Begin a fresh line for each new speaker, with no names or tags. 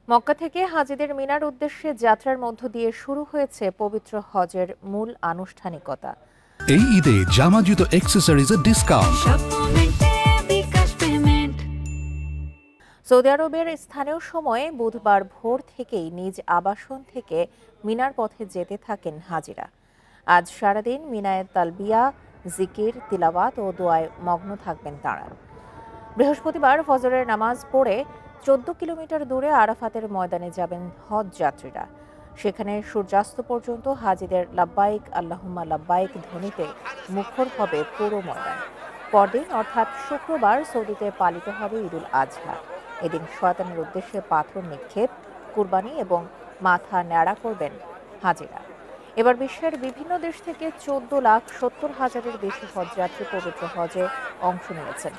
মক্কা থেকে হাজিদের মিনার উদ্দেশ্যে যাত্রার মধ্য দিয়ে শুরু হয়েছে পবিত্র হজের মূল আনুষ্ঠানিকতা।
এই ঈদে জামা জুতো অ্যাক্সেসরিজের ডিসকাউন্ট।
সৌদি আরবের স্থানীয় সময়ে বুধবার ভোর থেকেই নিজ আবাসন থেকে মিনার পথে যেতে থাকেন হাজিরা। আজ সারাদিন মিনায় তালবিয়া, জিকির, তিলাওয়াত ও দোয়ায় মগ্ন থাকবেন তাঁরা। বৃহস্পতিবার ফজরের নামাজ পড়ে 14 কিলোমিটার দূরে আরাফাতের ময়দানে যাবেন হজ যাত্রীরা। সেখানে সূর্যাস্ত পর্যন্ত হাজিদের লাব্বাইক আল্লাহুম্মা লাব্বাইক ধ্বনিতে মুখর হবে পুরো ময়দান। পরদিন অর্থাৎ শুক্রবার সৌদিতে পালিত হবে ঈদুল আজহা। এদিন শয়তানের উদ্দেশ্যে পাথর নিক্ষেপ, কুরবানি এবং মাথা ন্যাড়া করবেন হাজিরা। এবার বিশ্বের বিভিন্ন দেশ থেকে 14,70,000-এর বেশি হজযাত্রী পবিত্র হজে অংশ নিয়েছেন।